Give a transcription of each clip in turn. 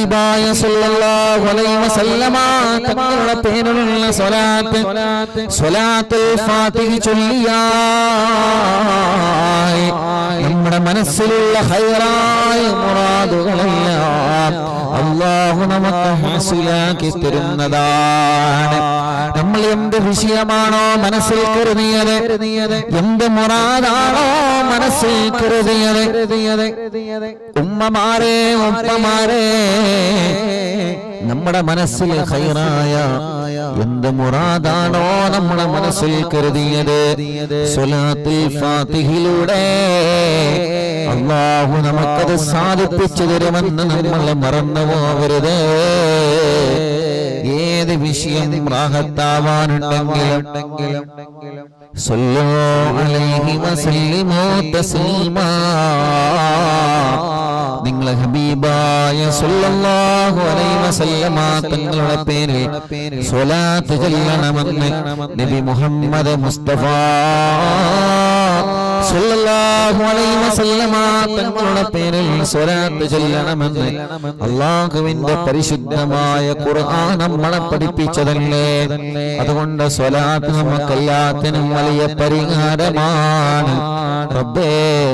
ഹബീബായ സല്ലല്ലാഹു അലൈഹി വസല്ലമ തങ്ങളുടെ പേരിലുള്ള സ്വലാത്തുൽ ഫാത്തിഹ ചൊല്ലിയാൽ നമ്മുടെ മനസ്സിലുള്ള ഖൈറായ മുറാദുകളെല്ലാം അല്ലാഹു നമുക്ക് ഹാസിലാക്കി തരുന്നതാണ്. നമ്മൾ എന്ത് വിഷയമാണോ മനസ്സിൽ കരുതിയത്, എന്ത് മുറാദാണോ മനസ്സിൽ കരുതിയത്, ഉമ്മമാരെ ഉപ്പമാരെ, നമ്മുടെ മനസ്സിൽ ഖൈറായ എന്ത് മുറാദാണോ നമ്മുടെ മനസ്സിൽ കരുതിയത്, സ്വലാത്തുൽ ഫാത്തിഹയിലൂടെ അല്ലാഹു നമുക്കത് സാധിപ്പിച്ചു തരുമെന്ന് നമ്മൾ മറന്നു പോകരുത്. ഏത് വിഷയം റാഹത്താവാനുണ്ടെങ്കിലും സല്ലു അലൈഹി വസല്ലിമു തസ്ലീമാ, നിങ്ങൾ ഹബീബായ സല്ലല്ലാഹു അലൈഹി വസല്ലമ തങ്ങളുടെ പേരിൽ സ്വലാത്ത് ചൊല്ലണമെന്ന് നബി മുഹമ്മദ് മുസ്തഫ സല്ലല്ലാഹു അലൈഹി വസല്ലമ തങ്ങളുടെ പേരിൽ സ്വലാത്ത് ചൊല്ലണമെന്ന് അല്ലാഹുവിന്റെ പരിശുദ്ധമായ ഖുർആൻ നമ്മളെ പഠിപ്പിച്ചതല്ലേ. അതുകൊണ്ട് സ്വലാത്ത് നമുക്കെല്ലാത്തിനും വലിയ പരിഹാരമാണ്. റബ്ബേ,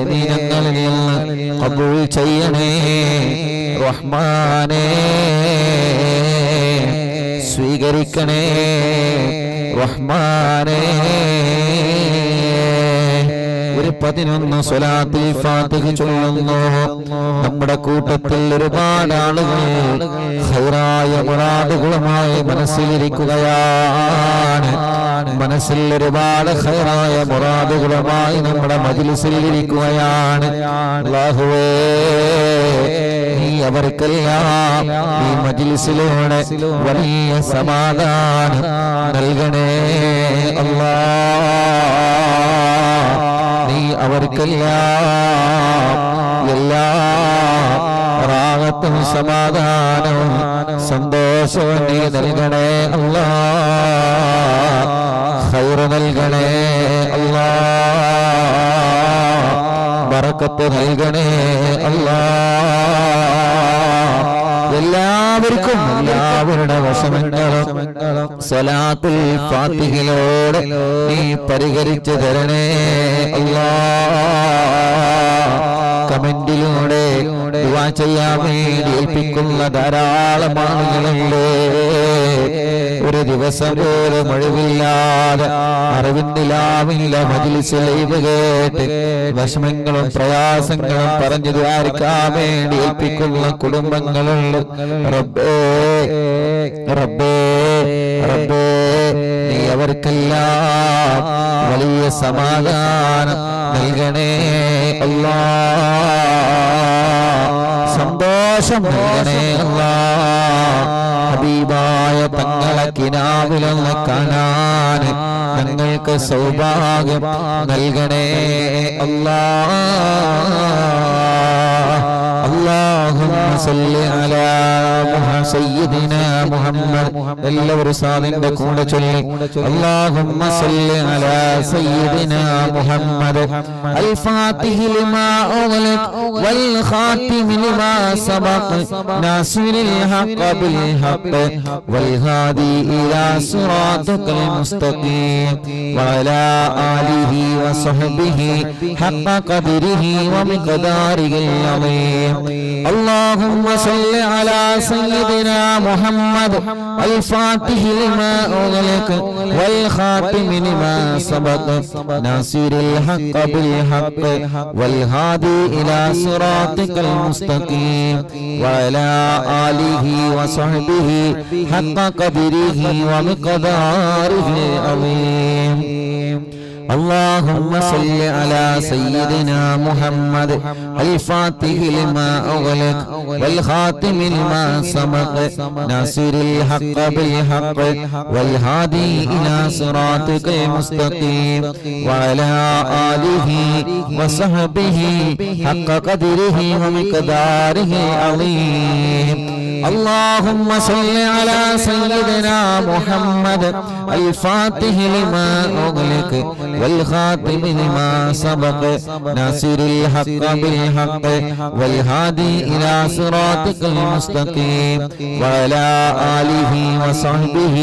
നീ ഞങ്ങളിൽ നിന്ന് ഖബൂൽ ചെയ്യണേ. റഹ്മാനേ, സ്വീകരിക്കണേ. റഹ്മാനേ, ഒരു 11 സ്വലാത്തുൽ ഫാത്തിഹ ചൊല്ലുന്നു. നമ്മുടെ കൂട്ടത്തിൽ ഒരുപാട് ആളുകൾ ഖൈറായ മുറാദുകളുമായി മനസ്സിലിരിക്കുകയാണ്. മനസ്സിൽ ഒരുപാട് ഖൈറായ മുറാദുകളുമായി നമ്മുടെ മജ്ലിസിൽ ഇരിക്കുകയാണ്. അല്ലാഹുവേ, നീ അവർക്കെല്ലാം ഈ മജ്ലിസിലൂടെ വലിയ സമാധാനം നൽകണേ. അല്ലാഹ്, നീ അവർക്കെല്ലാം എല്ലാ റാഹത്തും സമാധാനവും സന്തോഷവും നീ നൽകണേ. അല്ലാഹ്, ഖൈറ് നൽകണേ. അല്ലാഹ്, ബറക്കത്ത് നൽകണേ. അല്ലാഹ്, എല്ലാവർക്കും എല്ലാവരുടെ വിഷമങ്ങളും സ്വലാത്തുൽ ഫാത്തിഹയിലൂടെ നീ പരിഹരിച്ചു തരണേ. അല്ലാഹ്, കമന്റിലൂടെ ദുആ ചെയ്യാൻ വേണ്ടി ഏൽപ്പിക്കുന്ന ധാരാളം ആളുകളുണ്ട്. ഒരു ദിവസം പോലും ഒഴിവില്ലാതെ അറിവിന്നിലാവില്ല മജ്ലിസ് ലൈവ് കേട്ട് വിഷമങ്ങളും പ്രയാസങ്ങളും പറഞ്ഞു ദ്വാരക്കാൻ വേണ്ടി ഏൽപ്പിക്കുന്ന കുടുംബങ്ങളുണ്ട്. റബ്ബേ, റബ്ബേ, റബ്ബേ, നീ അവർക്കെല്ലാം വലിയ സമാധാനം നൽകണേ. അല്ലാഹ്, സന്തോഷം നൽകണേ. അല്ലാഹ്, ഹബീബായ തങ്ങളെ കിനാവിലൊന്ന് കാണാൻ ഞങ്ങൾക്ക് സൗഭാഗ്യം നൽകണേ. അല്ലാഹ്, اللهم صل على سيدنا محمد. എല്ലാവരും സാദിന്റെ കൂടെ ചൊല്ലി اللهم صل على سيدنا محمد الفاتح لما أغلق والخاتم لما سبق ناصر الحق بالحق والهادي إلى صراطك المستقيم وعلى آله وصحبه حق قدره ومقداره العظيم. اللهم صل على سيدنا محمد الفاتح لما أغلق والخاتم لما سبق ناصر الحق بالحق والهادي إلى صراطك المستقيم وعلى آله وصحبه حق قدره ومقداره العظيم. اللهم صل على سيدنا محمد الفاتح لما أغلق والخاتم لما سبق ناصر الحق بالحق والهادي إلى صراطك المستقيم وعلى آله وصحبه حق قدره ومقداره العظيم. اللهم صل على سيدنا محمد الفاتح لما أغلق والخاتم لما سبق ناصر الحق بالحق والهادي إلى صراطك المستقيم وعلى آله وصحبه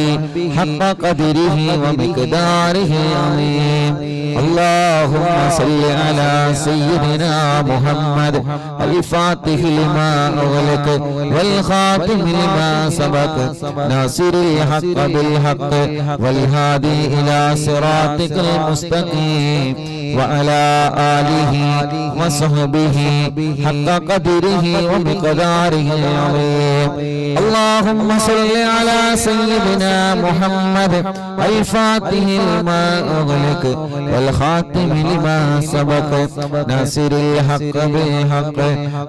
حق قدره ومقداره العظيم. اللهم صل على سيدنا محمد الفاتح لما أغلق والخاتم لما سبق ناصر الحق بالحق والهادي إلى صراطك المستقيم وعلى آله وصحبه حق قدره ومقداره العظيم. اللهم صل على سيدنا محمد الفاتح لما أغلق والخاتم لما سبق ناصر الحق بالحق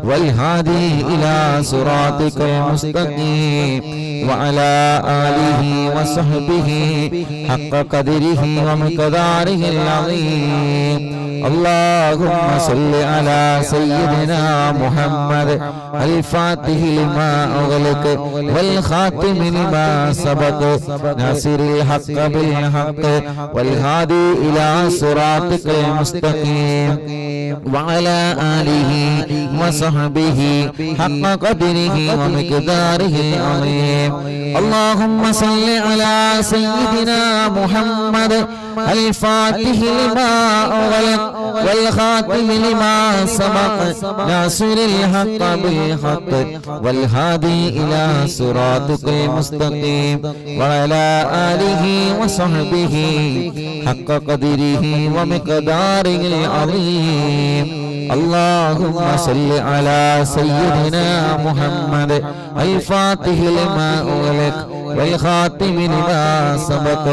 والهادي إلى صراطك المستقيم وعلى آله وصحبه حق قدره ومقداره العظيم. اللهم صل على سيدنا محمد الفاتح لما أغلق والخاتم لما سبق ناصر الحق بالحق والهادي إلى صراطك المستقيم وعلى آله وصحبه حق قدره ومقداره العظيم. اللهم صل على سيدنا محمد الفاتح لما أغلق والخاتم لما سبق ناصر الحق بالحق والهادي إلى صراطك المستقيم وعلى آله وصحبه حق قدره ومقداره العظيم. اللهم صل على سيدنا محمد الفاتح لما أغلق والخاتم لما سبق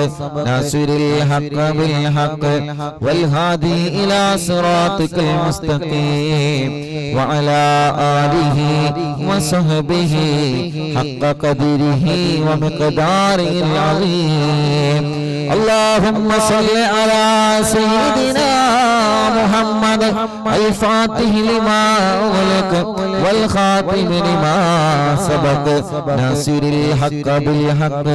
ناصر الحق بالحق والهادي إلى صراطك المستقيم وعلى آله وصحبه حق قدره ومقداره العظيم. اللهم صل على سيدنا محمد الفاتح لما أغلق والخاتم لما سبق ناصر الحق بالحق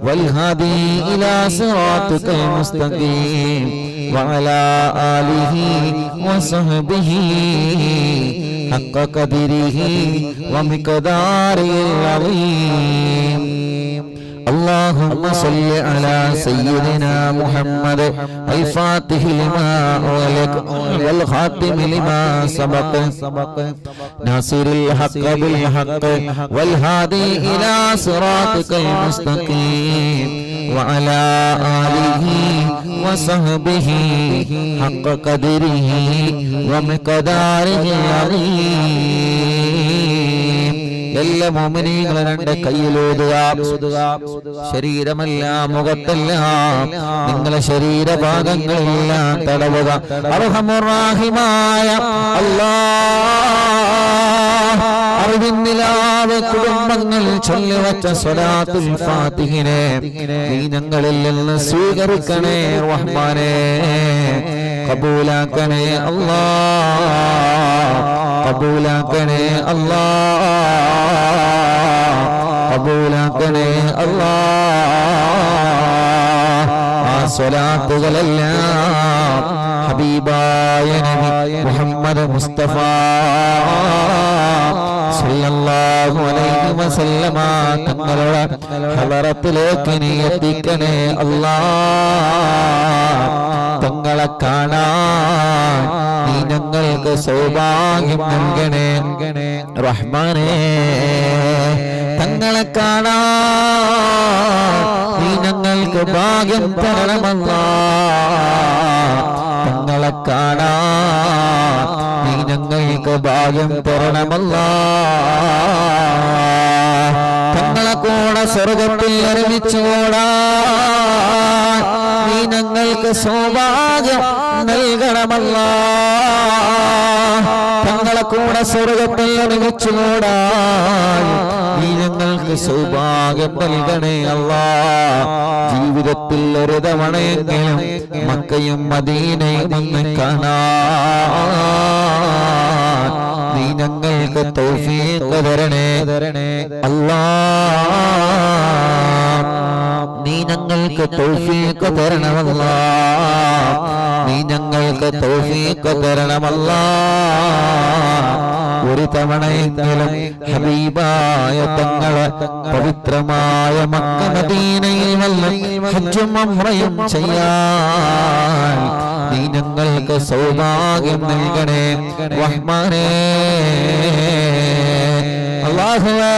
والهادي إلى صراطك المستقيم وعلى آله وصحبه حق قدره ومقداره العظيم. اللهم صل على سيدنا محمد الفاتح لما أغلق والخاتم لما سبق ناصر الحق بالحق والهادي إلى صراطك المستقيم وعلى آله وصحبه حق قدره ومقداره العظيم. എല്ലാ മുഅ്മിനീങ്ങളും രണ്ട് കൈയിലോതുക. ശരീരമെല്ലാം മുഖത്തെല്ലാം നിങ്ങളുടെ ശരീരഭാഗങ്ങളെല്ലാം തടവുക. അർഹമുർ-റഹീമായ അല്ലാഹ് അറിവിന്നിലാവ് കുടുംബങ്ങൾ ചൊല്ലിവച്ച സ്വലാത്തുൽ ഫാത്തിഹിനെ നീ ഞങ്ങളിൽ നിന്ന് സ്വീകരിക്കണേ റഹ്മാനേ. കബൂലാക്കണേ അല്ലാഹ്, കബൂലാക്കണേ അല്ലാഹ്, കബൂലാക്കണേ അല്ലാഹ്. ആ സ്വലാത്തുകളെല്ലാം ഹബീബായ നബി മുഹമ്മദ് മുസ്തഫ സല്ലല്ലാഹു അലൈഹി വസല്ലമ തങ്ങളുടെ ഹളറത്തിലേക്ക് നീ എത്തിക്കണേ അല്ലാഹ്. തങ്ങളെ കാണാൻ നീ ഞങ്ങൾക്ക് സൗഭാഗ്യം നൽകണേ റഹ്മാനേ. തങ്ങളെ കാണാൻ നീ ഞങ്ങൾക്ക് ഭാഗ്യം തരണമല്ലാഹ്. തങ്ങളെ കാണാൻ നീ ഞങ്ങൾക്ക് ഭാഗ്യം തരണമല്ലാഹ്. തങ്ങളെ കൂടെ സ്വർഗത്തിൽ ഒരുമിച്ചുകൂടാൻ നീ ഞങ്ങൾക്ക് സൗഭാഗ്യം നൽകണമല്ലാഹ്. തങ്ങളെ കൂടെ സ്വർഗത്തിൽ ഒരുമിച്ചുകൂടാൻ നീ ഞങ്ങൾക്ക് സൗഭാഗ്യം നൽകണേ അല്ലാഹ്. ജീവിതത്തിൽ ഒരു തവണയെങ്കിലും മക്കയും മദീനയും ഒന്ന് കാണാൻ നീ ഞങ്ങൾക്ക് തൗഫീഖ് തരണേ അല്ലാഹ് നീ ഞങ്ങൾക്ക് തൗഫീഖ് തരണമല്ലാഹ് നീ ഞങ്ങൾക്ക് തൗഫീഖ് തരണമല്ലാഹ് ഒരു തവണയെങ്കിലും ഹബീബായ തങ്ങളെ പവിത്രമായ മക്ക മദീനയിൽ വന്ന് ഹജ്ജും ഉംറയും ചെയ്യാൻ നീ ഞങ്ങൾക്ക് സൗഭാഗ്യം നൽകണേ റഹ്മാനേ അല്ലാഹുവേ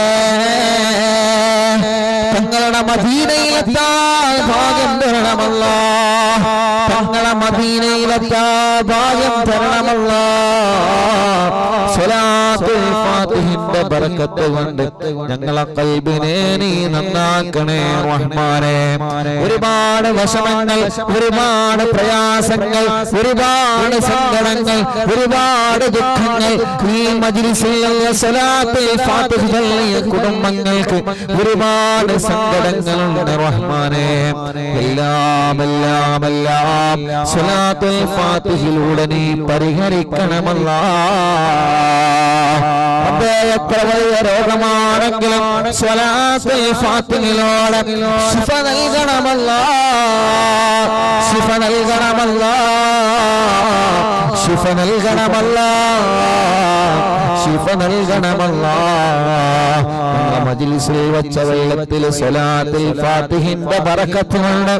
തങ്ങളുടെ മദീനയിലെത്താൻ ഭാഗ്യം തരണമല്ലാഹ് തങ്ങളുടെ മദീനയിലെത്താൻ ഭാഗ്യം തരണമല്ലാഹ് സ്വലാത്തുൽ ഫാത്തിഹിന്റെ ബറക്കത്ത് കൊണ്ട് ഞങ്ങളെ ഖൽബിനെ നീ നന്നാക്കണേ റഹ്മാനേ ഒരുപാട് വിഷമങ്ങൾ ഒരുപാട് പ്രയാസങ്ങൾ ഒരുപാട് സങ്കടങ്ങൾ ഒരുപാട് ദുഃഖങ്ങൾ ഈ മജ്ലിസിൽ സ്വലാത്തുൽ ഫാത്തിഹ് ചൊല്ലിയ കുടുംബങ്ങൾക്ക് ഒരുപാട് സങ്കടങ്ങളുണ്ട് റഹ്മാനേ എല്ലാം എല്ലാം എല്ലാം സ്വലാത്തുൽ ഫാത്തിഹിലൂടെ നീ പരിഹരിക്കണമല്ലാഹ് എത്ര വലിയ രോഗമാണെങ്കിലും സ്വലാത്തുൽ ഫാത്തിഹിലൂടെ ശിഫ നൽകണമല്ലാഹ് ശിഫ നൽകണമല്ലാഹ് ശിഫ നൽകണമല്ലാഹ് ശിഫ നൽകണമല്ലാഹ് മജ്ലിസിൽ വച്ച വെള്ളത്തിൽ സ്വലാത്തുൽ ഫാത്തിഹിന്റെ ബറക്കത്ത് കൊണ്ട്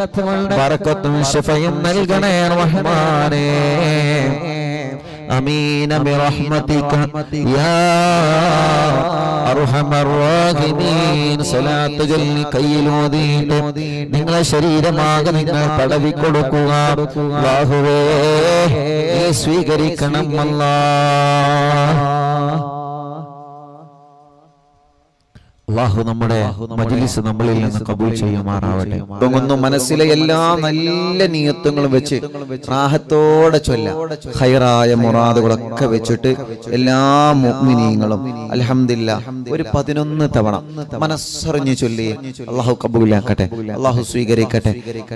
ബറക്കത്തും ശിഫയും നൽകണേ റഹ്മാനേ آمين برحمتك يا أرحم الراحمين صلاة جل കയ്യിലോതിയിട്ട് നിങ്ങളെ ശരീരമാകെ നിങ്ങൾ തടവി കൊടുക്കുക അല്ലാഹുവേ നീ സ്വീകരിക്കണം അല്ലാഹ് അല്ലാഹു നമ്മുടെ മജ്ലിസ് നമ്മളിൽ നിന്ന് കബൂൽ ചെയ്യുമാറാവട്ടെ മനസ്സിലെ എല്ലാ നല്ല നിയത്തുകളും വെച്ച് റാഹത്തോടെ ചൊല്ലാം ഖൈറായ മുറാദുകളൊക്കെ വെച്ചിട്ട് എല്ലാ മുഅ്മിനീങ്ങളും അൽഹംദുലില്ലാഹ് ഒരു 11 തവണ മനസ്സറിഞ്ഞു ചൊല്ലി അല്ലാഹു കബൂലാക്കട്ടെ അല്ലാഹു സ്വീകരിക്കട്ടെ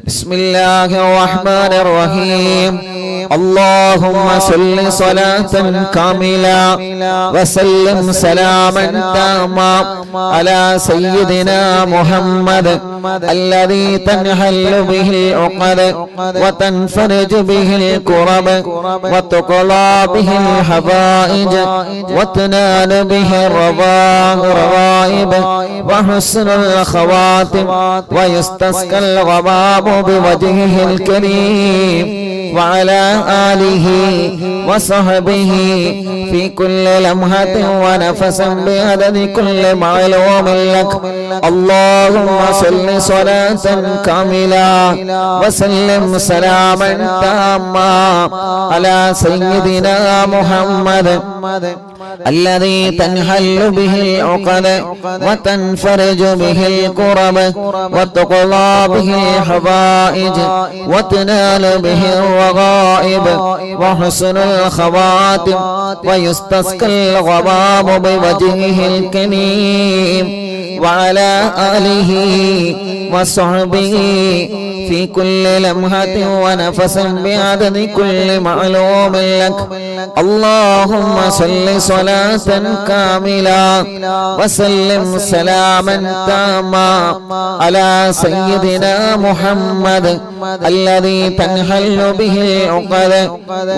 ബിസ്മില്ലാഹിർ റഹ്മാനിർ റഹീം اللهم صل صلاة كاملة وسلم سلاما تاما على سيدنا محمد الذي تنحل به العقد وتنفرج به الكرب وتقضى به الحوائج وتنال به الرغائب وحسن الخواتم ويستسقى الغمام بوجهه الكريم وعلى آله وصحبه في كل لمحة ونفس بعدد كل معلوم لك اللهم صل صلاة كاملة وسلم سلاما تاما على سيدنا محمد الذي تنحل به العقد وتنفرج به الكرب وتقضى به الحوائج وتنال به الرغائب وحسن الخواتم ويستسقى الغمام بوجهه الكريم وعلى آله وصحبه في كل لمحة ونفس بعدد كل معلوم لك اللهم صل صلاة كاملة وسلم سلاما تاما على سيدنا محمد الذي تنحل به العقد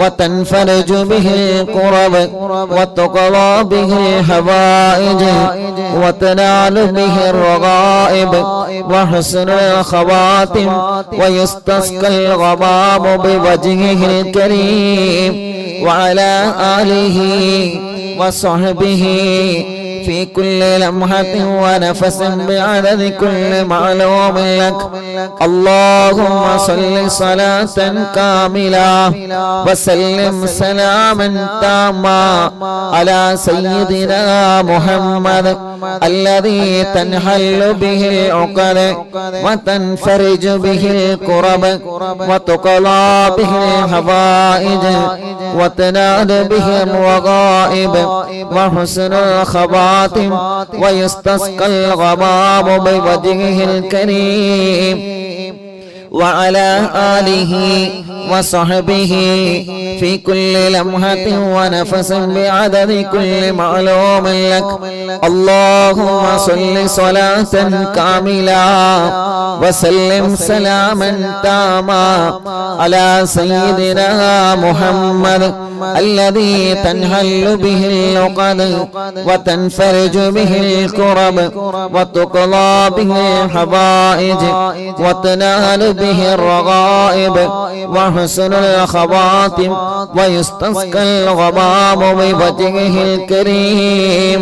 وتنفرج به الكرب وتقضى به الحوائج وتنال به الرغائب وحسن الخواتم ويستسقى الغمام بوجهه الكريم وعلى آله وصحبه في كل لمحة ونفس بعدد كل معلوم لك اللهم صل صلاة كاملة وسلم سلاما تاما على سيدنا محمد الذي تنحل به العقد وتنفرج به الكرب وتقضى به الحوائج وتنال به الرغائب وحسن الخواتم ويستسقى الغمام بوجهه الكريم وعلى آله وصحبه في كل لمحة ونفس بعدد كل معلوم لك. اللهم صل صلاة كاملة وسلم سلاما تاما على سيدنا محمد الذي تنحل به العقد وتنفرج به الكرب وتقضى به الحوائج وتنال به الرغائب وحسن الخواتم ويستسقى الغمام بوجهه الكريم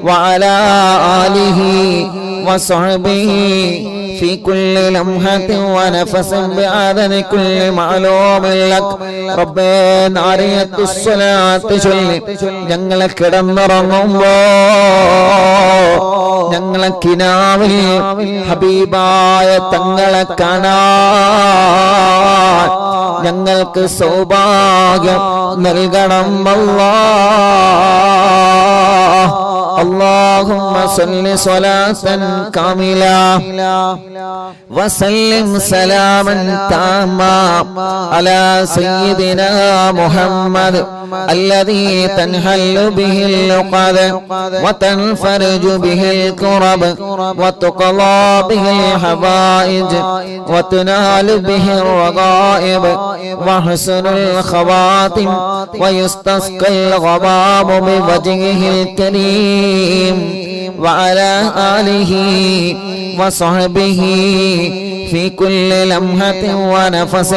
وعلى آله وصحبه في كل لمحة ونفس بعدد كل معلوم لك. ربേ നാരിയത്തുസ് സ്വലാത്ത് ചൊല്ലി ഞങ്ങളെ കിടന്നുറങ്ങുമ്പോ ഞങ്ങളെ കിനാവിൽ ഹബീബായ തങ്ങളെ കാണാൻ ഞങ്ങൾക്ക് സൗഭാഗ്യം നൽകണം അല്ലാഹ്. اللهم صل صلاة كاملة وسلم سلاما تاما على سيدنا محمد الذي تنحل به العقد وتنفرج به الكرب وتقضى به الحوائج وتنال به الرغائب وحسن الخواتم ويستسقى الغمام بوجهه الكريم وعلى آله وصحبه في كل لمحة ونفس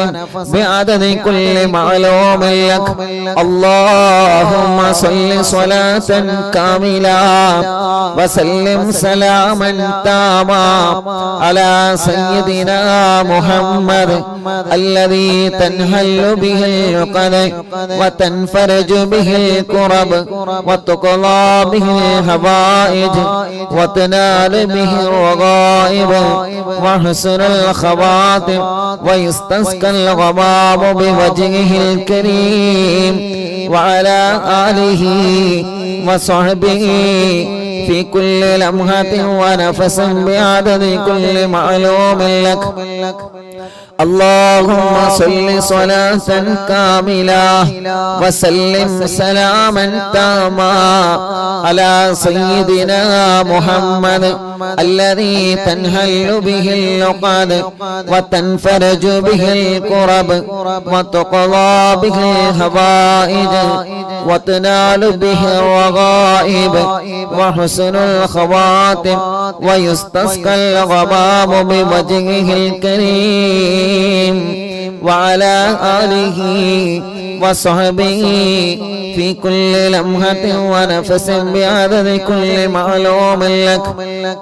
بعدد كل معلوم لك. اللهم صل صلاة كاملة وسلم سلاما تاما على سيدنا محمد الذي تنحل به العقد وتنفرج به الكرب وتقضى به الحوائج وتنال به الرغائب وحسن الخواتم ويستسقى الغمام بوجهه الكريم وعلى آله وصحبه في كل لمحة ونفس بعدد كل معلوم لك. اللهم صل صلاة كاملة وسلم سلاما تاما على سيدنا محمد الذي تنحل به العقد وتنفرج به الكرب وتقضى به الحوائج وتنال به الرغائب وحسن الخواتم ويستسقى الغمام بوجهه الكريم وعلى آله وصحبه في كل لمحة ونفس بعدد كل معلوم لك.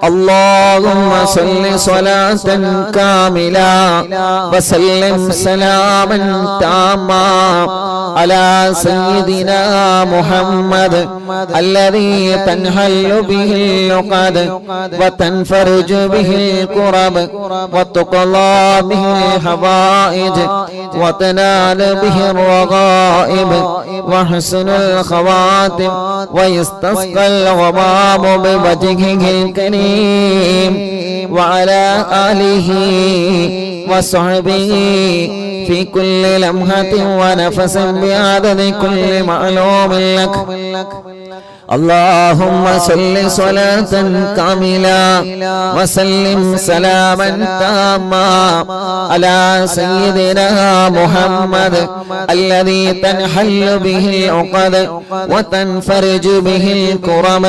اللهم صل صلاة كاملة وسلم سلاما تاما على سيدنا محمد الذي تنحل به العقد وتنفرج به الكرب وتقضى به الحوائج وتنال به الرغائب وحسن الخواتم ويستسقى الغمام بوجهه الكريم وعلى آله وصحبه في كل لمحة ونفس بعدد كل معلوم لك. اللهم صل صلاة كاملة وسلم سلاما تاما على سيدنا محمد الذي تنحل به العقد وتنفرج به الكرب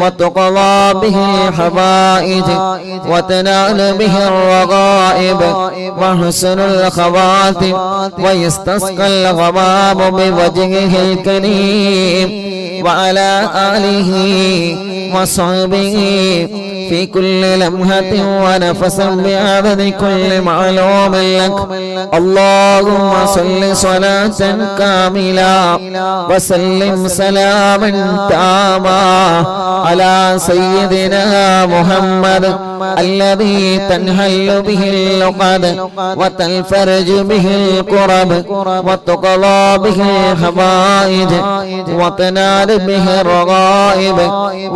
وتقضى به الحوائج وتنال به الرغائب وحسن الخواتم ويستسقى الغمام بوجهه الكريم وعلى آله وصحبه في كل لمحة ونفس بعدد كل معلوم لك. اللهم صل صلاة كاملة وسلم سلاما تاما على سيدنا محمد الذي تنحل به العقد وتنفرج به الكرب وتقضى به الحوائج وتنال به الرغائب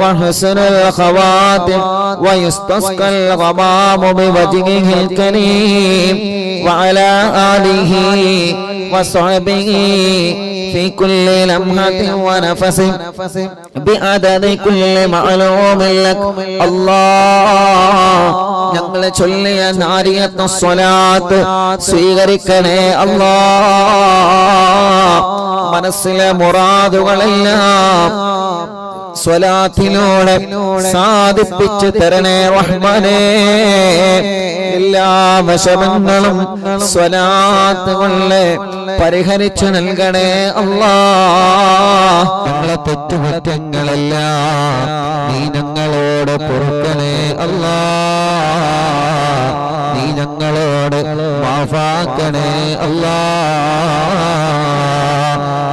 وحسن الخواتم ويستسقى الغمام بوجهه الكريم وعلى آله وصحبه في كل لمحة ونفس بعدد كل معلوم لك الله ഞങ്ങളെ ചൊല്ലിയ നാരിയത്ത് സ്വലാത്ത് സ്വീകരിക്കണേ അല്ലാഹ് മനസ്സിലെ മുറാദുകളെല്ലാം സ്വലാത്തിലൂടെ സാധിപ്പിച്ചു തരണേ റഹ്മാനേ എല്ലാ വിഷമങ്ങളും സ്വലാത്ത് കൊണ്ട് പരിഹരിച്ചു നൽകണേ അല്ലാഹ് ഞങ്ങളെ തെറ്റുകുറ്റങ്ങളെല്ലാം നീ ഞങ്ങളോട് പൊറുക്കണേ അല്ലാഹ് നീ ഞങ്ങളോട് മാഫാക്കണേ അല്ലാഹ്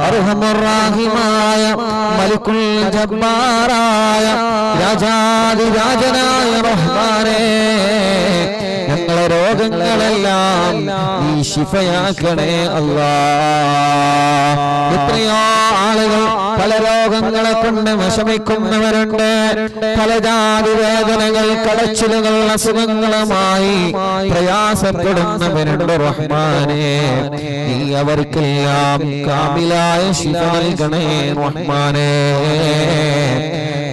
അർഹമുർ-റഹീമായ മലിക്കുൽ ജബ്ബാറായ രാജാധിരാജനായ റഹ്മാനേ ഞങ്ങളെ രോഗങ്ങളെല്ലാം നീ ശിഫയാക്കണേ അല്ലാഹ് എത്രയോ ആളുകൾ പല രോഗങ്ങളെ കൊണ്ട് വിഷമിക്കുന്നവരുണ്ട് പല ജാതി വേദനകൾ കടച്ചിലുകൾ അസുഖങ്ങളുമായി പ്രയാസപ്പെടുന്നവരുണ്ട് റഹ്മാനേ നീ അവർക്കെല്ലാം കാമിലായ ശിഫ നൽകണേ റഹ്മാനേ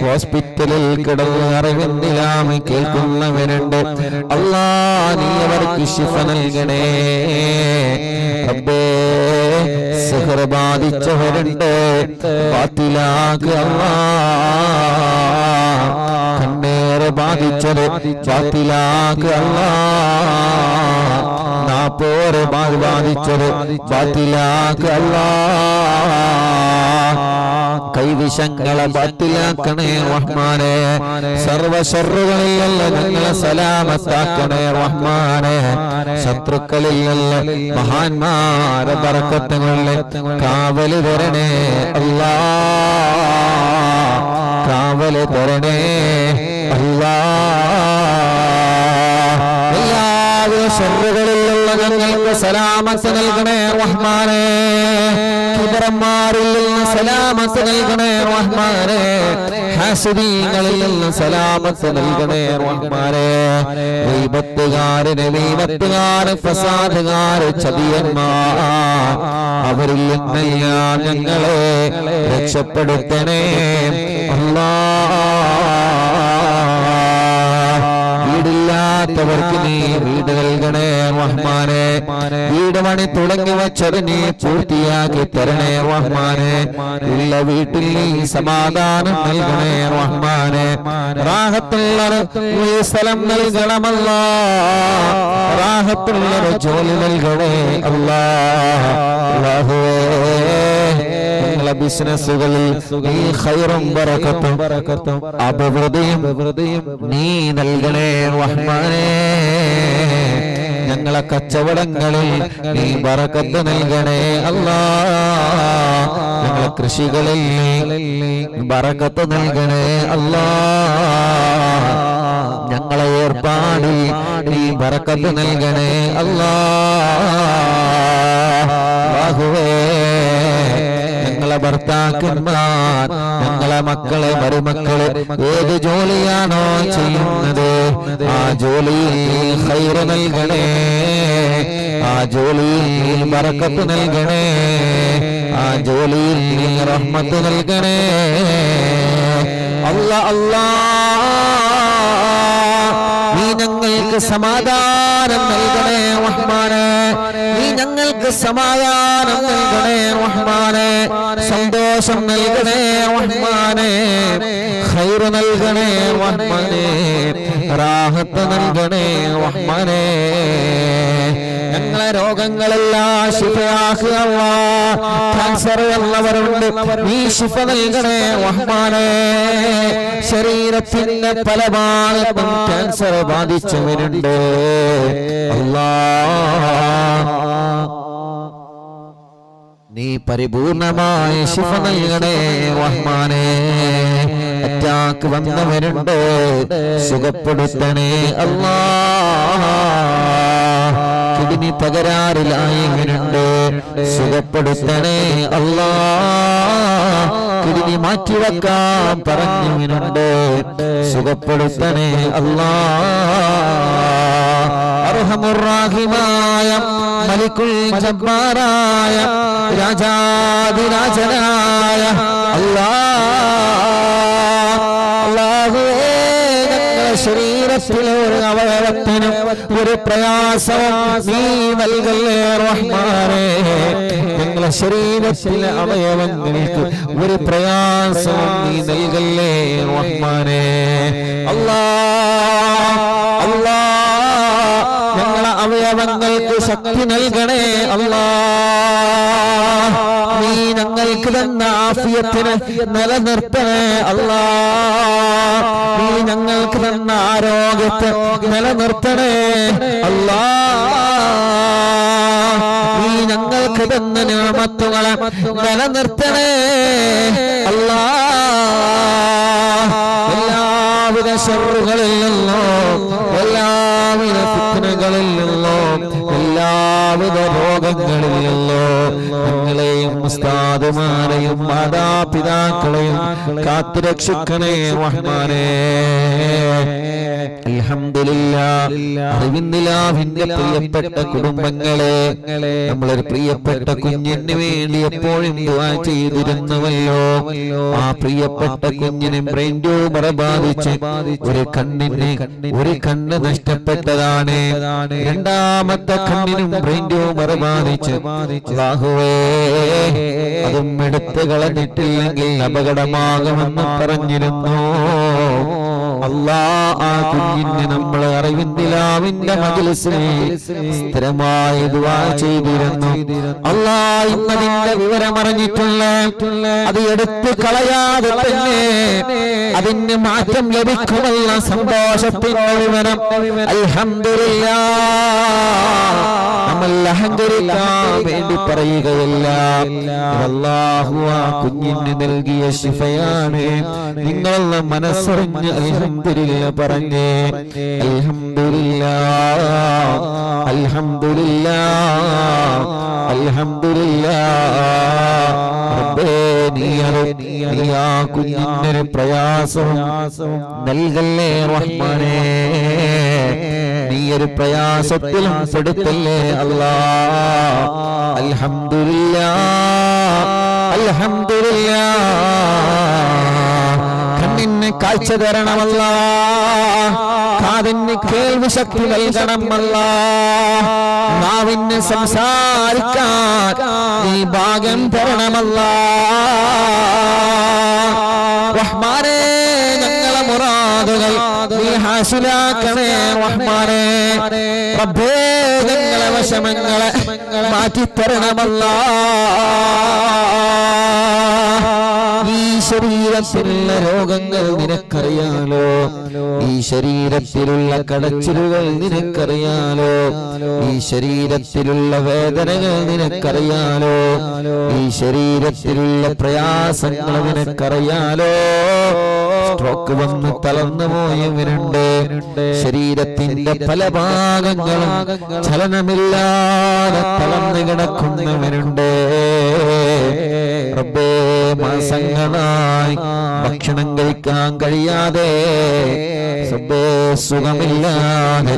ഹോസ്പിറ്റലിൽ കിടന്ന് അറിവിന്ദിലാമ കേൾക്കുന്നവരുണ്ട് അല്ലാഹ് നീ അവർക്ക് ശിഫ നൽകണേ റബ്ബേ സിഹർ ബാധിച്ചവരുണ്ട് ബാത്തിലാക്ക് അല്ലാഹ് കണ്ണേറ് ബാധിച്ചത് ബാത്തിലാക്ക് അല്ലാഹ് നാപ്പോറ് ബാധിച്ചത് ബാത്തിലാക്ക് അല്ലാഹ് കൈവിഷങ്ങളെ ബാത്തിലാക്കണേ റഹ്മാനേ സർവ ശർറുകളിൽ നിന്ന് ഞങ്ങളെ സലാമത്താക്കണേ റഹ്മാനേ ശത്രുക്കളിൽ നിന്ന് മഹാന്മാരെ ബർക്കത്തുകളിൽ കാവല് തരണേ അല്ലാഹ് കാവല് തരണേ അല്ലാഹ് എല്ലാവിധ ശർറുകളിൽ നിന്ന് ഞങ്ങൾക്ക് സലാമത്ത് നൽകണേ റഹ്മാനേ കിബറന്മാരിൽ നിന്ന് സലാമത്ത് നൽകണേ റഹ്മാനേ ഹാസിദീങ്ങളിൽ നിന്ന് സലാമത്ത് നൽകണേ റഹ്മാനേ ഗീബത്തുകാരനെ ഗീബത്തുകാര് ഫസാദുകാര് ചതിയന്മാർ അവരിൽ നിന്നെല്ലാം ഞങ്ങളെ രക്ഷപ്പെടുത്തണേ അല്ലാഹ് വീടില്ലാത്തവർക്ക് നീ വീട് നൽകണേ റഹ്മാനേ വീട് പണി തുടങ്ങി വെച്ചത് നീ പൂർത്തിയാക്കി തരണേ റഹ്മാനേ ഉള്ള വീട്ടിൽ നീ സമാധാനം നൽകണേ റഹ്മാനേ റാഹത്തുള്ള സ്ഥലം നൽകണമല്ലാഹ് റാഹത്തുള്ള ജോലി നൽകണേ അല്ലാഹ് ബിസിനസ്സുകളിൽ നീ ഖൈറും ബറകത്തും അഭിവൃദ്ധിയും നീ നൽകണേ റഹ്മാനേ ഞങ്ങളെ കച്ചവടങ്ങളിൽ നീ ബറകത്ത് നൽകണേ അല്ലാഹ് ഞങ്ങളെ കൃഷികളിൽ ബറകത്ത് നൽകണേ അല്ലാഹ് ഞങ്ങളെ ഏർപ്പാടിൽ നീ ബറകത്ത് നൽകണേ അല്ലാഹ് ഞങ്ങളെ ഭർത്താക്കന്മാർ ഞങ്ങളെ മക്കളെ മരുമക്കളെ ഏത് ജോലിയാണോ ചെയ്യുന്നത് ആ ജോലിയിൽ ഖൈറ് നൽകണേ ആ ജോലിയിൽ ബറക്കത്ത് നൽകണേ ആ ജോലിയിൽ നീ റഹ്മത്ത് നൽകണേ അല്ലാഹ് അല്ലാഹ് നീ ഞങ്ങൾക്ക് സമാധാനം നൽകണേ റഹ്മാനേ നീ ഞങ്ങൾക്ക് സമാധാനം നൽകണേ റഹ്മാനേ സന്തോഷം നൽകണേ റഹ്മാനേ ഖൈറ് നൽകണേ റഹ്മാനേ റാഹത്ത് നൽകണേ റഹ്മാനേ ഞങ്ങളെ രോഗങ്ങളെല്ലാം ശിഫയാക്കുക അല്ലാഹ് ക്യാൻസർ ഉള്ളവരുണ്ട് നീ ശിഫ നൽകണേ റഹ്മാനേ ശരീരത്തിന്റെ പല ഭാഗത്തും ക്യാൻസർ ബാധിച്ചവരുണ്ട് അല്ലാഹ് നീ പരിപൂർണമായ ശിഫ നൽകണേ റഹ്മാനേ അറ്റാക്ക് വന്നവരുണ്ട് സുഖപ്പെടുത്തണേ അല്ലാഹ് കിഡ്നി തകരാറിലായവരുണ്ട് സുഖപ്പെടുത്തണേ അല്ലാ. കിഡ്നി മാറ്റിവെക്കാൻ പറഞ്ഞവനുണ്ട്, സുഖപ്പെടുത്തണേ അല്ലാ. അർഹമുർ-റഹീമായ മലിക്കുൽ ജബ്ബാറായ രാജാധിരാജനായ അല്ലാഹുവേ, ശരീരത്തിലെ ഒരു അവയവത്തിനും ഒരു പ്രയാസവും നീ നൽകല്ലേ റഹ്മാനേ. ഞങ്ങളെ ശരീരത്തിലെ അവയവങ്ങൾക്ക് ഒരു പ്രയാസവും നീ നൽകല്ലേ റഹ്മാനേ. അല്ലാ, ഞങ്ങളെ അവയവങ്ങൾക്ക് ശക്തി നൽകണേ അല്ലാ. നീ ഞങ്ങൾക്ക് തന്ന ആഫിയത്തിനെ നിലനിർത്തണേ അല്ലാ. നീ ഞങ്ങൾക്ക് തന്ന ആരോഗ്യത്തെ നിലനിർത്തണേ അല്ലാ. നീ ഞങ്ങൾക്ക് തന്ന നിഅമത്തുകളെ നിലനിർത്തണേ അല്ലാ. എല്ലാവിധ ശർറുകളിൽ നിന്നും, എല്ലാവിധ ഫിത്നകളിൽ നിന്നും, എല്ലാവിധ രോഗങ്ങളിൽ നിന്നും ഞങ്ങളെയും ഉസ്താദുമാരെയും മാതാപിതാക്കളെയും കാത്തുരക്ഷിക്കണേ റഹ്മാനേ. അൽഹംദുലില്ലാഹ്, അറിവിന്ദിലാവിന്റെ പ്രിയപ്പെട്ട കുടുംബങ്ങളെ, നമ്മളൊരു പ്രിയപ്പെട്ട കുഞ്ഞിന് വേണ്ടി എപ്പോഴും ദുആ ചെയ്തിരുന്നുവല്ലോ. ആ പ്രിയപ്പെട്ട കുഞ്ഞിന് ബ്രെയിൻ ട്യൂമർ ബാധിച്ച് ഒരു കണ്ണ് നഷ്ടപ്പെട്ടതാണ്. രണ്ടാമത്തെ കണ്ണിനും ബ്രെയിൻ ട്യൂമർ ബാധിച്ച് അല്ലാഹുവേ, അതും എടുത്തു കളഞ്ഞിട്ടില്ലെങ്കിൽ അപകടമാകുമെന്ന് പറഞ്ഞിരുന്നു. അല്ലാ, ആ കുഞ്ഞിന് നമ്മൾ അറിവിന്ദിലാവിന്റെ മജ്‌ലിസിൽ സ്ഥിരമായി ദുആ ചെയ്തിരുന്നു. അല്ലാ, ഇന്നതിന്റെ വിവരം അറിഞ്ഞിട്ടുള്ള അത് എടുത്തു കളയാതെ തന്നെ അതിന് മാറ്റം ലഭിക്കുമെന്ന സന്തോഷത്തിന്റെ വിവരം അൽഹംദുലില്ലാഹ് നമ്മൾ അഹങ്കരിക്കാൻ വേണ്ടി പറയുകയല്ല. അല്ലാഹു ആ കുഞ്ഞിന് നൽകിയ ശിഫയാണ്. നിങ്ങളുടെ മനസ്സറിഞ്ഞ് അൽഹംദുലില്ലാഹ് പറഞ്ഞേ. അൽഹംദുലില്ലാഹ്, അൽഹംദുലില്ലാഹ്, അൽഹംദുലില്ലാഹ്. റബ്ബേ, നീ ആ കുഞ്ഞിനൊരു പ്രയാസം നൽകല്ലേ റഹ്മാനേ. നീ ഒരു പ്രയാസത്തിലും പെടുത്തല്ലേ അല്ലാ. അൽഹംദുലില്ലാഹ്, അൽഹംദുലില്ലാഹ്. കണ്ണിന് കാഴ്ച തരണമല്ലാ, കാതിന് കേൾവി ശക്തി നൽകണമല്ലാ, നാവിന് സംസാരിക്കാൻ നീ ഭാഗ്യം തരണമല്ലാ റഹ്മാനേ. ഞങ്ങളെ മുറാദുകൾ നീ ഹാസിലാക്കണേ റഹ്മാനേ. റബ്ബേ, ഞങ്ങളെ വിഷമങ്ങളെ മാറ്റിത്തരണമല്ലാ. ഈ ശരീരത്തിലുള്ള രോഗങ്ങൾ നിനക്കറിയാലോ, ഈ ശരീരത്തിലുള്ള കടച്ചിലുകൾ നിനക്കറിയാലോ, ഈ ശരീരത്തിലുള്ള വേദനകൾ നിനക്കറിയാലോ, ഈ ശരീരത്തിലുള്ള പ്രയാസങ്ങൾ നിനക്കറിയാലോ. സ്ട്രോക്ക് വന്ന് തളർന്നു പോയവരുണ്ട്, ശരീരത്തിന്റെ പല ഭാഗങ്ങളും ചലനമില്ലാതെ തളർന്നു കിടക്കുന്നവരുണ്ട്. റബ്ബേ, മാസങ്ങളായി ഭക്ഷണം കഴിക്കാൻ കഴിയാതെ, സുഖമില്ലാതെ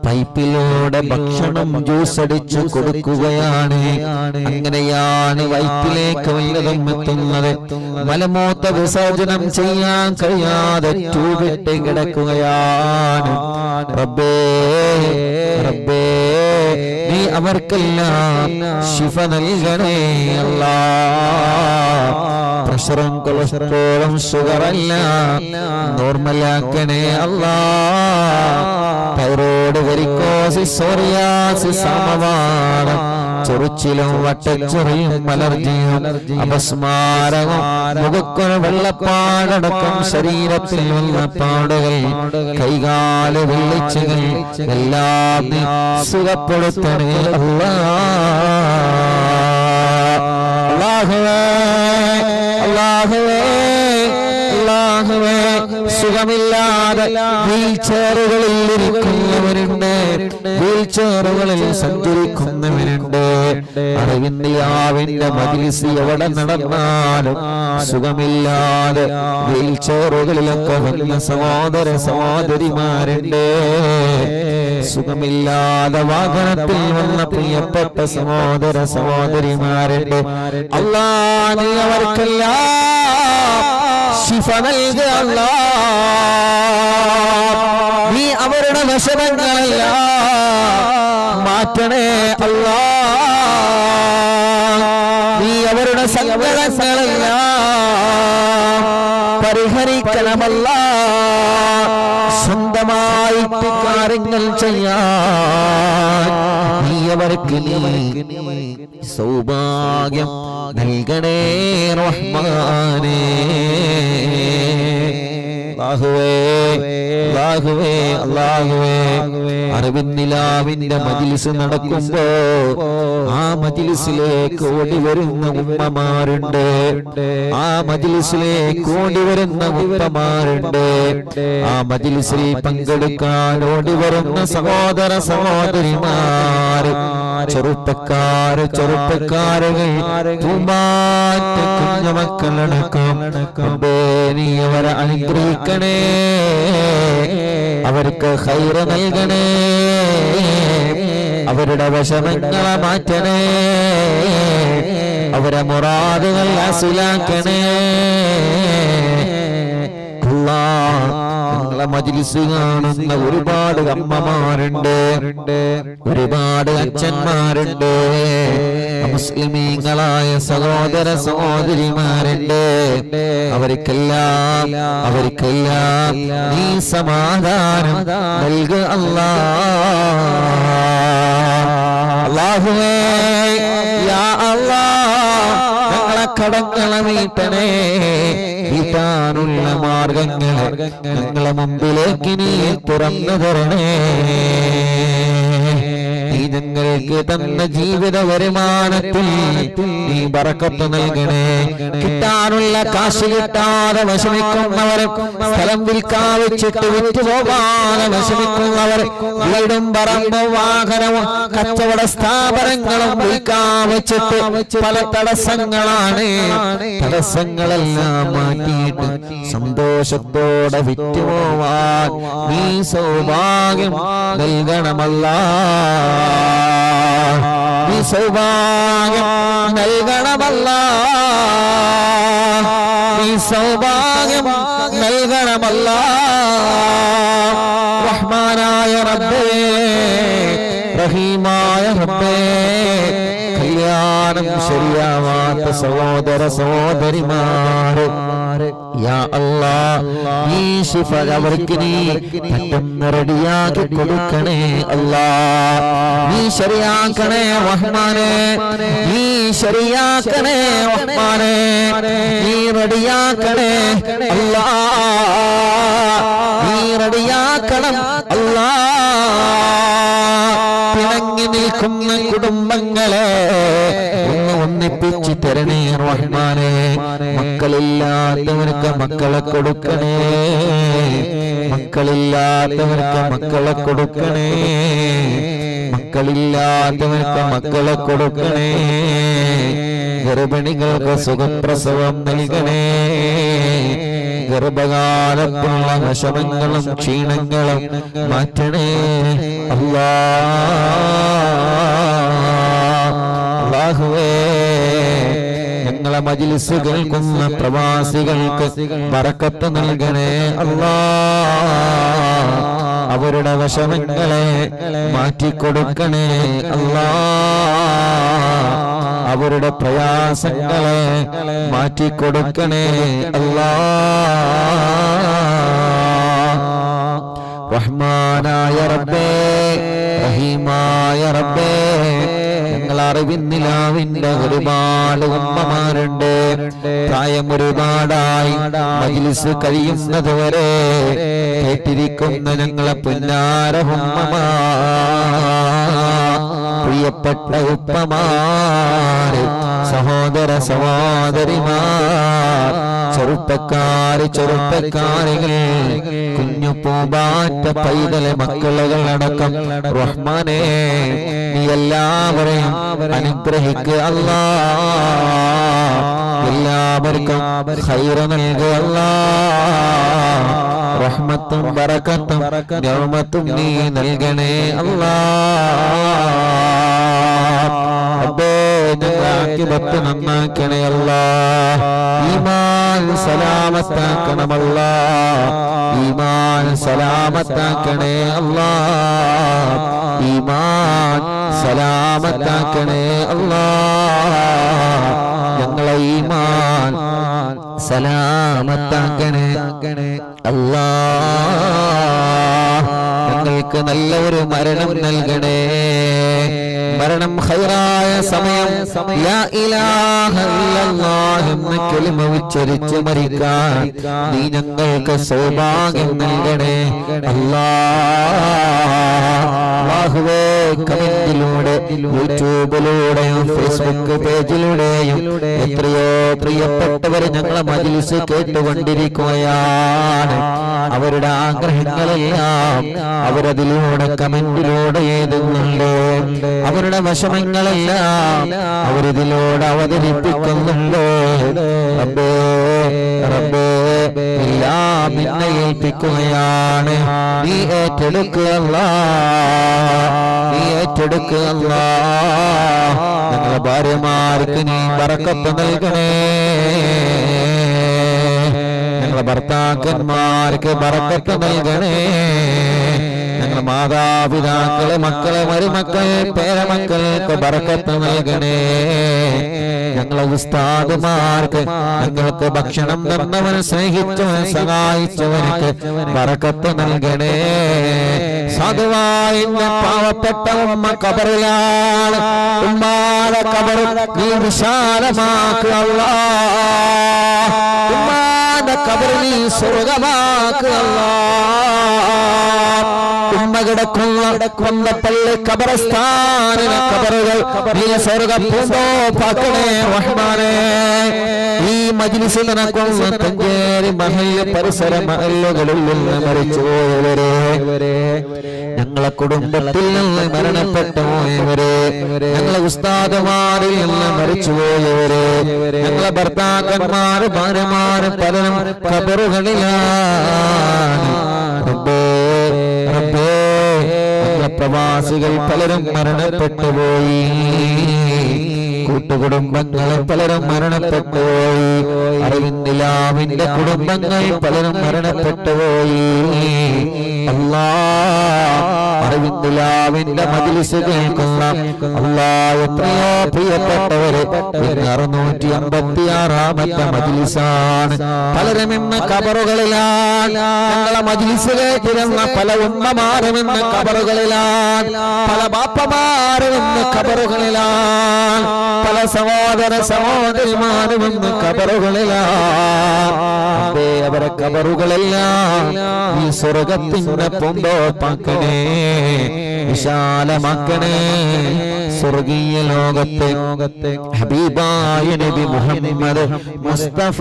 പൈപ്പിലൂടെ ഭക്ഷണം ജ്യൂസ് അടിച്ചു കൊടുക്കുകയാണ്. അങ്ങനെയാണ് വയറ്റിലേക്ക് വല്ലതും എത്തുന്നത്. മലമൂത്ര വിസർജനം ചെയ്യാൻ കഴിയാതെ ട്യൂബിട്ട് കിടക്കുകയാണ്. റബ്ബേ, റബ്ബേ, നീ അവർക്കെല്ലാം ശിഫ നൽകണേ അല്ലാ. പ്രഷറും കൊളസ്ട്രോളും ഷുഗറല്ല നോർമലാക്കണേ അല്ലാ. തൈറോയ്ഡ്, വെരിക്കോസിസ്, സോറിയാസിസ്, സമവാദം, ചൊറിച്ചിലും വട്ടച്ചൊറിയും അലർജിയും അപസ്മാരവും മുഖക്കൊരു വെള്ളപ്പാടടക്കം ശരീരത്തിൽ വെള്ളപ്പാടുകൾ, കൈകാല് വെള്ളിച്ചുകൾ എല്ലാം നീ സുഖപ്പെടുത്തണേ അല്ലാഹുവേ, അല്ലാഹുവേ, അല്ലാഹുവേ. സുഖമില്ലാതെ വീൽ ചെയറുകളിൽ ഇരിക്കുന്നവരുണ്ട്, വീൽ ചെയറുകളിൽ സഞ്ചരിക്കുന്നവരുണ്ട്. അറിവിന്ദിയാവിന്റെ മജ്‌ലിസ് എവിടെ നടന്നാലും സുഖമില്ലാതെ വീൽ ചെയറുകളിലൊക്കെ വന്ന സഹോദര സഹോദരിമാരുണ്ട്. സുഖമില്ലാതെ വാഹനത്തിൽ വന്ന പ്രിയപ്പെട്ട സഹോദര സഹോദരിമാരുണ്ട്. അല്ലാഹ് നീ അവർക്കെല്ലാം ശിഫ നൽകുക അല്ലാഹ്. നീ അവരുടെ വിഷമങ്ങളെല്ലാം മാറ്റണേ അല്ലാഹ്. നീ അവരുടെ സങ്കടങ്ങളെല്ലാം പരിഹരിക്കണമല്ലാ. സ്വന്തമായിട്ട് കാര്യങ്ങൾ ചെയ്യാൻ നീ അവർക്ക് സൗഭാഗ്യം നൽകണേ റഹ്മാനേ. അല്ലാഹുവേ അല്ലാഹുവേ അറിവിന്നിലാവിന്റെ മജ്‌ലിസ് നടക്കുമ്പോ ആ മജ്‌ലിസിലേക്ക് ഓടി വരുന്ന ഉമ്മമാരുണ്ട്, ആ മജ്‌ലിസിലേക്ക് ഓടി വരുന്ന ഉപ്പമാരുണ്ട്, ആ മജ്‌ലിസിൽ പങ്കെടുക്കാൻ ഓടി വരുന്ന സഹോദര സഹോദരിമാര്, ചെറുപ്പക്കാരുകൾ, പൂമ്പാറ്റ കുഞ്ഞുമക്കളടക്കം നീ അവരെ അനുഗ്രഹിക്കണേ, അവർക്ക് ഖൈർ നൽകണേ, അവരുടെ വിഷമങ്ങളെ മാറ്റണേ, അവരെ മുറാദുകൾ ഹാസിലാക്കണേ. ഞങ്ങളെ മജ്‌ലിസ് കാണുന്ന ഒരുപാട് അമ്മമാരുണ്ട്, ഒരുപാട് അച്ഛന്മാരുണ്ട്, മുസ്ലിമീങ്ങളായ സഹോദര സഹോദരിമാരുണ്ട്. അവർക്കെല്ലാം നീ സമാധാനം നൽകുക അല്ലാഹുവേ. യാ അല്ലാഹ് ഞങ്ങളെ കടങ്ങളെ വീട്ടണേ, വീട്ടാനുള്ള മാർഗങ്ങളെ ഞങ്ങളെ മുമ്പിലേക്ക് നീ തുറന്നു തരണേ. നീ ഞങ്ങൾക്ക് തന്ന ജീവിത വരുമാനത്തിൽ നീ ബറക്കത്ത് നൽകണേ. കിട്ടാനുള്ള കാശ് കിട്ടാതെ വിഷമിക്കുന്നവർ, സ്ഥലം വിൽക്കാൻ വെച്ചിട്ട് വിറ്റുപോകാതെ വിഷമിക്കുന്നവർ, വീടും പറമ്പും വാഹനവും കച്ചവട സ്ഥാപനങ്ങളും വിൽക്കാൻ വെച്ചിട്ട് പല തടസ്സങ്ങളാണ്. തടസ്സങ്ങളെല്ലാം മാറ്റിയിട്ട് സന്തോഷത്തോടെ വിറ്റുപോവാൻ നീ സൗഭാഗ്യം നൽകണമല്ലാ. നീ സൗഭാഗ്യം നൽകണമല്ലാ. നീ സൗഭാഗ്യം നൽകണമല്ലാ. റഹ്മാനായ റബ്ബേ, റഹീമായ റബ്ബേ, കല്യാണം ശരിയാവാത്ത സഹോദര സഹോദരിമാര് യാ അല്ലാഹ് നീ ശിഫ അവർക്ക് നീ പെട്ടെന്ന് റെഡിയാക്കി കൊടുക്കണേ അല്ലാഹ്. നീ ശരിയാക്കണേ റഹ്മാനേ, നീ ശരിയാക്കണേ റഹ്മാനേ, നീ റെഡിയാക്കണേ അല്ലാഹ്, നീ റെഡിയാക്കണം അല്ലാഹ്. പിണങ്ങി നിൽക്കുന്ന കുടുംബങ്ങളെ ഒന്നിപ്പിച്ച് തരണേ റഹ്മാനേ. മക്കളില്ലാത്തവർക്ക് മക്കളെ കൊടുക്കണേ, മക്കളില്ലാത്തവർക്ക് മക്കളെ കൊടുക്കണേ, മക്കളില്ലാത്തവർക്ക് മക്കളെ കൊടുക്കണേ. ഗർഭിണികൾക്ക് സുഖപ്രസവം നൽകണേ. ഗർഭകാലത്തുള്ള വിഷമങ്ങളും ക്ഷീണങ്ങളും മാറ്റണേ അല്ലാഹുവേ. ഞങ്ങളെ മജ്‌ലിസ് കേൾക്കുന്ന പ്രവാസികൾക്ക് ബറക്കത്ത് നൽകണേ അല്ലാഹ്. അവരുടെ വിഷമങ്ങളെ മാറ്റിക്കൊടുക്കണേ അല്ലാഹ്. അവരുടെ പ്രയാസങ്ങളെ മാറ്റിക്കൊടുക്കണേ അല്ലാഹ്. റഹ്മാനായ റബ്ബേ, റഹീമായ റബ്ബേ, ഞങ്ങൾ അറിവിന്നിലാവിന്റെ ഒരുപാട് ഉമ്മമാരുണ്ട്. പ്രായം ഒരുപാടായി മജ്‌ലിസ് കഴിയുന്നത് വരെ കേട്ടിരിക്കുന്ന ഞങ്ങളെ പുന്നാര ഉമ്മമാർ, പ്രിയപ്പെട്ട ഉപ്പമാര്, സഹോദര സഹോദരിമാർ, ചെറുപ്പക്കാരികൾ, കുഞ്ഞു പൂമ്പാറ്റ പൈതലെ മക്കളുകളടക്കം റഹ്മാനേ നീ എല്ലാവരെയും അനുഗ്രഹിക്കുക അല്ലാഹ്. എല്ലാവർക്കും ഖൈറ് നൽകുക അല്ലാഹ്. റഹ്മത്തും ബറക്കത്തും നിഅമത്തും നീ നൽകണേ അല്ലാഹ്. റബ്ബേ ഞങ്ങളുടെ ആഖിബത്ത് നന്നാക്കണേ അല്ലാഹ്. ഈമാൻ സലാമത്താക്കണം അല്ലാഹ്. ഈമാൻ സലാമത്താക്കണേ അല്ലാഹ്. ഈമാൻ സലാമത്താക്കണേ അല്ലാഹ്. ഞങ്ങളെ ഈമാൻ സലാമത്താക്കണേ അല്ലാഹ്. ഞങ്ങൾക്ക് നല്ല ഒരു മരണം നൽകണേ. മരണം ഖൈറായ സമയം ലാ ഇലാഹ ഇല്ലല്ലാഹ് എന്ന കലിമ ഉച്ചരിച്ച് മരിക്കാൻ നീ ഞങ്ങൾക്ക് സൗഭാഗ്യം നൽകണേ അല്ലാഹുവേ. കമന്റിലൂടെ യൂട്യൂബിലൂടെയും ഫേസ്ബുക്ക് പേജിലൂടെയും എത്രയോ പ്രിയപ്പെട്ടവർ ഞങ്ങളെ മജ്‌ലിസ് കേട്ടുകൊണ്ടിരിക്കുകയാണ്. അവരുടെ ആഗ്രഹങ്ങളെല്ലാം അവരതിലൂടെ കമന്റിലൂടെ എഴുതുന്നുണ്ട്. അവരുടെ വിഷമങ്ങളെല്ലാം അവരിതിലൂടെ അവതരിപ്പിക്കുന്നുണ്ട്. റബ്ബേ റബ്ബേ എല്ലാം നിന്നെ ഏൽപ്പിക്കുകയാണ്. നീ ഏറ്റെടുക്കുക അല്ലാഹ്. നീ ഏറ്റെടുക്കുക അല്ലാഹ്. ഞങ്ങളുടെ ഭാര്യമാർക്ക് നീ ബറക്കത്ത് നൽകണേ. ഞങ്ങളുടെ ഭർത്താക്കന്മാർക്ക് ബറക്കത്ത് നൽകണേ. ഞങ്ങളുടെ മാതാപിതാക്കളെ, മക്കളെ, മരുമക്കൾ, പേരമക്കൾക്ക് ബറക്കത്ത് നൽകണേ. ഞങ്ങളെ ഉസ്താദുമാർക്ക് ഞങ്ങൾക്ക് ഭക്ഷണം തന്നവൻ, സ്നേഹിച്ചവൻ, സഹായിച്ചവർക്ക് ബറക്കത്ത് നൽകണേ. സാധുവായ പാവപ്പെട്ട ഉമ്മ ഖബറിലാണ്. ഉമ്മാടെ ഖബർ നീ വിശാലമാക്കുക അല്ലാഹ്. ഉമ്മാടെ ഖബർ നീ സ്വർഗ്ഗമാക്കുക അല്ലാഹ്. ഉമ്മ കിടക്കുന്ന പള്ളി ഖബർസ്ഥാനിലെ ഖബറുകൾ നീ സ്വർഗ്ഗപ്പൂന്തോപ്പാക്കണേ റഹ്മാനേ. ഈ മജ്‌ലിസ് നടക്കുന്ന തഞ്ചേരി മഹല്ല് പരിസര മഹല്ലുകളിൽ നിന്ന് മരിച്ചുപോയവരെ, ഞങ്ങളെ കുടുംബത്തിൽ നിന്ന് മരണപ്പെട്ടു പോയവരെ, ഞങ്ങളെ ഉസ്താദുമാരിൽ നിന്ന് മരിച്ചുപോയവരെ, ഞങ്ങളെ ഭർത്താക്കന്മാര്, ഭാര്യമാര് പലരും ഖബറുകളിലാണ്. റബ്ബേ റബ്ബേ പ്രവാസികൾ പലരും മരണപ്പെട്ടു പോയി. കൂട്ടുകുടുംബങ്ങൾ പലരും മരണപ്പെട്ടു പോയി. അറിവിന്ദിലാവിന്റെ കുടുംബങ്ങൾ പലരും മരണപ്പെട്ടു പോയി. അല്ലാഹ് അറിവിന്ദിലാവിന്റെ മജ്‌ലിസ് കേൾക്കുന്ന അല്ലാഹ് എത്രയോ പ്രിയപ്പെട്ടവരെ 656ാമത്തെ മജ്‌ലിസാണ്. പലരും ഇന്ന് ഖബറുകളിലാണ്. ഞങ്ങളെ മജ്‌ലിസ് കേൾക്കുന്ന പല ഉമ്മമാരും ഇന്ന് ഖബറുകളിലാണ്. പല ബാപ്പമാരും ഇന്ന് ഖബറുകളിലാണ്. പല സഹോദര സഹോദരിമാരും ഇന്ന് ഖബറുകളിലാണ്. അവരെ ഖബറുകളെല്ലാം ഈ സ്വർഗ്ഗത്തിന്റെ പൂന്തോപ്പാക്കണേ, വിശാലമാക്കണേ. സ്വർഗീയ ലോകത്തെ ഹബീബായ നബി മുഹമ്മദ് മുസ്തഫ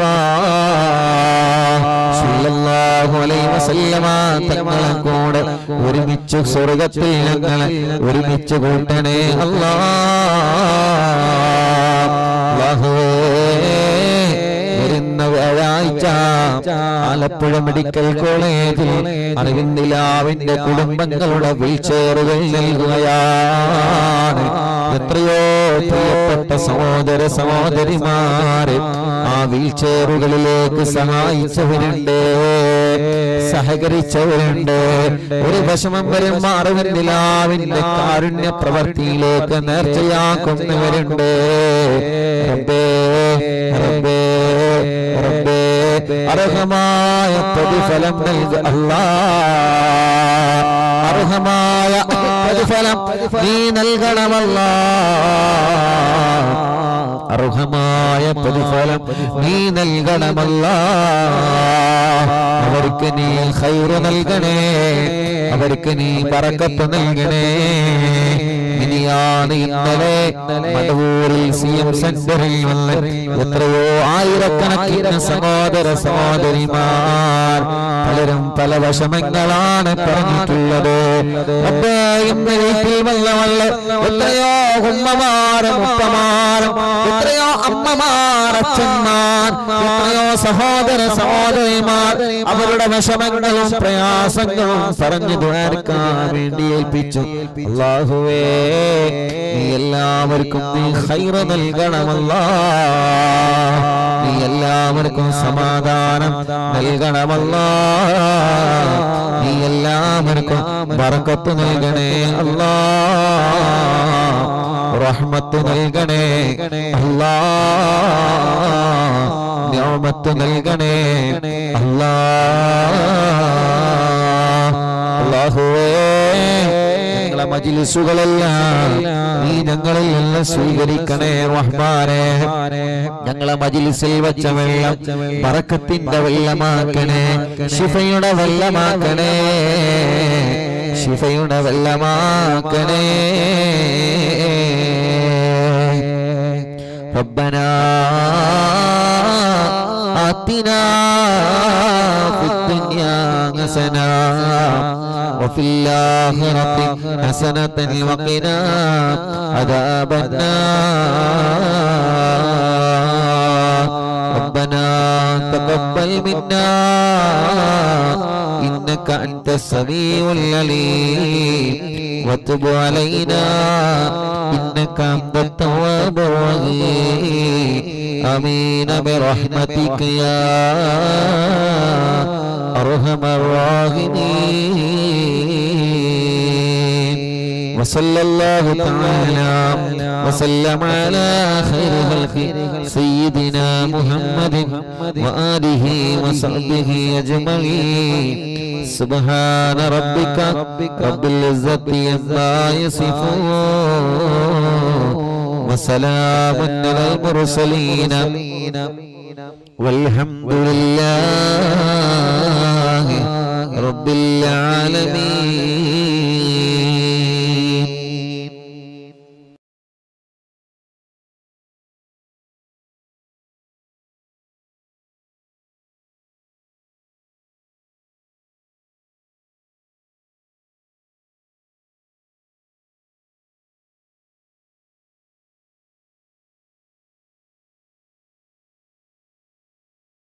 സല്ലല്ലാഹു അലൈഹി വസല്ലമ തങ്ങളെ കൂടെ ഒരുമിച്ച് സ്വർഗ്ഗത്തിൽ ഞങ്ങളെ ഒരുമിച്ച് കൂട്ടണേ അല്ലാഹ്. വരുന്ന വ്യാഴാഴ്ച ആലപ്പുഴ മെഡിക്കൽ കോളേജിൽ അറിവിന്ദിലാവിന്റെ കുടുംബങ്ങളുടെ വീൽചെയറുകൾ നൽകുകയാണ്. എത്രയോ പ്രിയപ്പെട്ട സഹോദര സഹോദരിമാര് ആ വീൽചെയറുകളിലേക്ക് സഹായിച്ചവരുണ്ട്, സഹകരിച്ചവരുണ്ട്. ഒരു വിഷമം വരും അറിവിന്ദിലാവിന്റെ കാരുണ്യ പ്രവൃത്തിയിലേക്ക് നേർച്ചയാക്കുന്നവരുണ്ട്. റബ്ബേ റബ്ബേ റബ്ബേ അർഹമായ പ്രതിഫലം നൽകുക അല്ലാഹ്. അർഹമായ പ്രതിഫലം നീ നൽകണമല്ലാഹ്. അർഹമായ പ്രതിഫലം നീ നൽകണമല്ലാഹ്. അവർക്ക് നീ ഖൈറ് നൽകണേ, അവർക്ക് നീ ബറക്കത്ത് നൽകണേ. ഇനിയാണ് ഇന്നലെ മടവൂരിൽ CM സെന്ററിൽ വന്ന് എത്രയോ ആയിരക്കണക്കിന് സഹോദര സഹോദരിമാർ പലരും പല വിഷമങ്ങളാണ് പറഞ്ഞിട്ടുള്ളത്. ഇന്ന് വീട്ടിൽ വല്ല എത്രയോ ഉമ്മമാരും ഉപ്പമാരും എത്രയോ അമ്മമാർ അച്ഛന്മാർ എത്രയോ സഹോദര സഹോദരിമാർ അവരുടെ വിഷമങ്ങളും പ്രയാസങ്ങളും പറഞ്ഞു ദ്വാരക്കാൻ വേണ്ടി ഏൽപ്പിച്ചു. അല്ലാഹുവേ, നീ എല്ലാവർക്കും നീ ഖൈർ നൽകണമല്ലാ, നീ എല്ലാവർക്കും സമാധാനം നൽകണമല്ലാ, നീ എല്ലാവർക്കും ബർക്കത്ത് നൽകണേ അല്ലാ, റഹ്മത്ത് നൽകണേ അല്ലാ, നിഅമത്ത് നൽകണേ അല്ലാ. അല്ലാഹുവേ, ഞങ്ങളെ മജ്‌ലിസുകളെല്ലാം നീ ഞങ്ങളിൽ നിന്ന് സ്വീകരിക്കണേ റഹ്മാനേ. ഞങ്ങളെ മജ്‌ലിസിൽ വെച്ച വെള്ളം ബറക്കത്തിന്റെ വെള്ളമാക്കണേ, ശിഫയുടെ വെള്ളമാക്കണേ, ശിഫയുടെ വെള്ളമാക്കണേ. ربنا آتنا في الدنيا حسنة وفي الآخرة حسنة وقنا عذاب النار. ربنا تقبل منا إنك أنت السميع العليم وتب علينا إنك أنت التواب الرحيم. آمين برحمتك يا أرحم الراحمين. وصلى الله تعالى وسلم على خير خلق سيدنا محمد وآله وصحبه أجمعين. سبحان ربك رب العزة عما يصفون وسلام على المرسلين والحمد لله